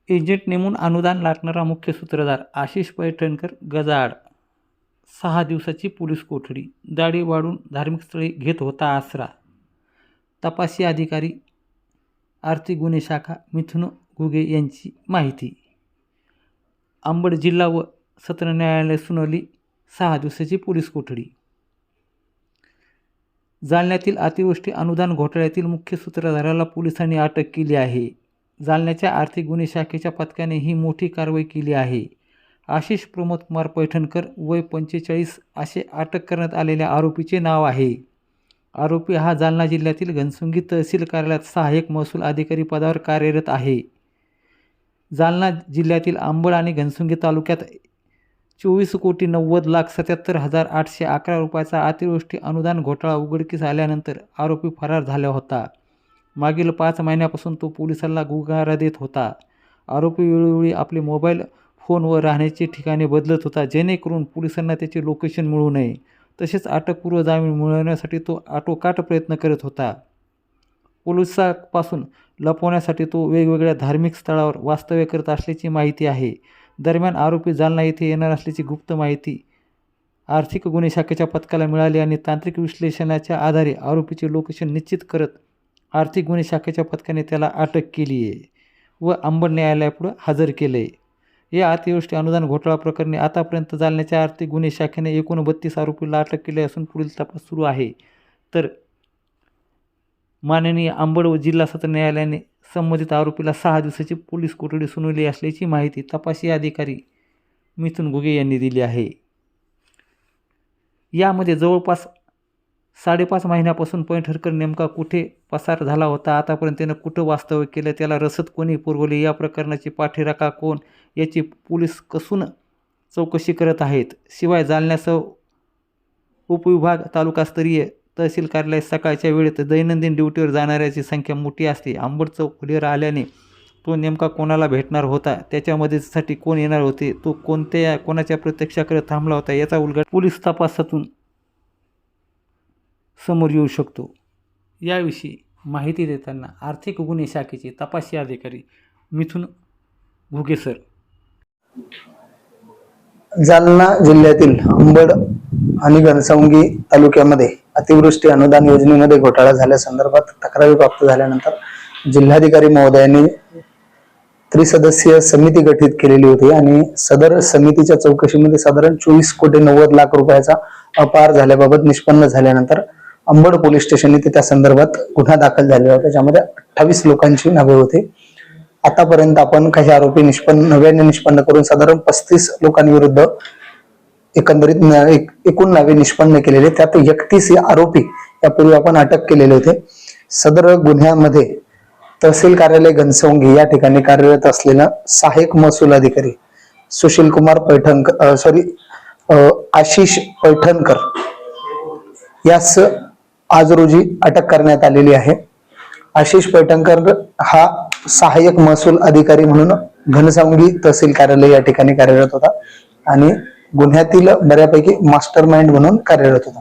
Agent नेमून अनुदान लाटणारा मुख्य सूत्रधार आशिष पैठणकर गजाआड. 6 दिवसाची पोलीस कोठडी. दाढी वाढून धार्मिक स्थळी घेत होता आसरा. तपासी अधिकारी आर्थिक गुन्हे शाखा मिथुन घुगे यांची माहिती. अंबड जिल्हा व सत्र न्यायालय सुनावली 6 दिवसाची पोलीस कोठडी. जालन्यातील अतिवृष्टी अनुदान घोटाळ्यातील मुख्य सूत्रधाराला पोलिसांनी अटक केली आहे. जालन्याच्या आर्थिक गुन्हे शाखेच्या पथकाने ही मोठी कारवाई केली आहे. आशिष प्रमोद कुमार पैठणकर वय 45 असे अटक करण्यात आलेल्या आरोपीचे नाव आहे. आरोपी हा जालना जिल्ह्यातील घनसुंगी तहसील कार्यालयात सहाय्यक महसूल अधिकारी पदावर कार्यरत आहे. जालना जिल्ह्यातील अंबड आणि घनसुंगी तालुक्यात 24,90,77,811 रुपयाचा अतिवृष्टी अनुदान घोटाळा उघडकीस आल्यानंतर आरोपी फरार झाला होता. मागील 5 महिन्यापासून तो पोलिसांना गुगारा देत होता. आरोपी वेळोवेळी आपले मोबाईल फोन व राहण्याची ठिकाणे बदलत होता, जेणेकरून पोलिसांना त्याचे लोकेशन मिळू नये. तसेच अटकपूर्व जामीन मिळवण्यासाठी तो आटोकाट प्रयत्न करत होता. पोलिसांपासून लपवण्यासाठी तो वेगवेगळ्या धार्मिक स्थळावर वास्तव्य करत असल्याची माहिती आहे. दरम्यान आरोपी जालना येथे येणार असल्याची गुप्त माहिती आर्थिक गुन्हे शाखेच्या पथकाला मिळाली आणि तांत्रिक विश्लेषणाच्या आधारे आरोपीचे लोकेशन निश्चित करत आर्थिक गुन्हे शाखेच्या पथकाने त्याला अटक केली आहे व अंबड न्यायालयापुढे हजर केले. या अतिवृष्टी अनुदान घोटाळा प्रकरणी आतापर्यंत जालन्याच्या आर्थिक गुन्हे शाखेने एकूण 32 आरोपींना अटक केली असून पुढील तपास सुरू आहे. तर माननीय अंबड व जिल्हा सत्र न्यायालयाने संबंधित आरोपीला 6 दिवसाची पोलीस कोठडी सुनावली असल्याची माहिती तपासी अधिकारी मिथुन घुगे यांनी दिली आहे. यामध्ये जवळपास 5.5 महिन्यापासून पैठणकर नेमका कुठे पसार झाला होता, आतापर्यंत त्यानं कुठं वास्तव्य केलं, त्याला रसद कोणी पुरवली, या प्रकरणाची पाठीराखा कोण याची पोलीस कसून चौकशी करत आहेत. शिवाय जालन्यासह उपविभाग तालुकास्तरीय तहसील कार्यालय सकाळच्या वेळेत दैनंदिन ड्युटीवर जाणाऱ्याची संख्या मोठी असते. अंबड चौक खुलीवर आल्याने तो नेमका कोणाला भेटणार होता, त्याच्या मदतीसाठी कोण येणार होते, तो कोणाच्या प्रत्यक्षाकडे थांबला होता, याचा उलगडा पोलीस तपासातून समोर येऊ शकतो. याविषयी माहिती देताना आर्थिक गुन्हे शाखेचे तपासी अधिकारी मिथुन घुगे सर. जालना जिल्ह्यातील अंबड आणि घनसावंगी तालुक्यामध्ये अतिवृष्टी अनुदान योजनेमध्ये घोटाळा झाल्यासंदर्भात तक्रारी प्राप्त झाल्यानंतर जिल्हाधिकारी महोदयांनी त्रिसदस्यीय समिती गठीत केलेली होती आणि सदर समितीच्या चौकशीमध्ये साधारण 24,90,00,000 रुपयाचा अपहार झाल्याबाबत निष्पन्न झाल्यानंतर अंबड पोलीस स्टेशनने त्या संदर्भात गुन्हा दाखल झालेला होता, ज्यामध्ये 28 लोकांची नावे होती. आतापर्यंत आपण काही आरोपी नव्याने निष्पन्न करून साधारण 35 लोकांविरुद्ध एकंदरीत एकूण नावे निष्पन्न केलेले, त्यात 31 आरोपी यापूर्वी आपण अटक केलेले होते. सदर गुन्ह्यामध्ये तहसील कार्यालय घनसवंगी या ठिकाणी कार्यरत असलेला सहाय्यक महसूल अधिकारी सुशील कुमार आशिष पैठणकर यास आज रोजी अटक करण्यात आलेली आहे. आशिष पैठणकर हा सहाय्यक महसूल अधिकारी म्हणून घनसावंगी तहसील कार्यालय या ठिकाणी कार्यरत होता आणि गुन्ह्यातील बऱ्यापैकी मास्टर माइंड म्हणून कार्यरत होता.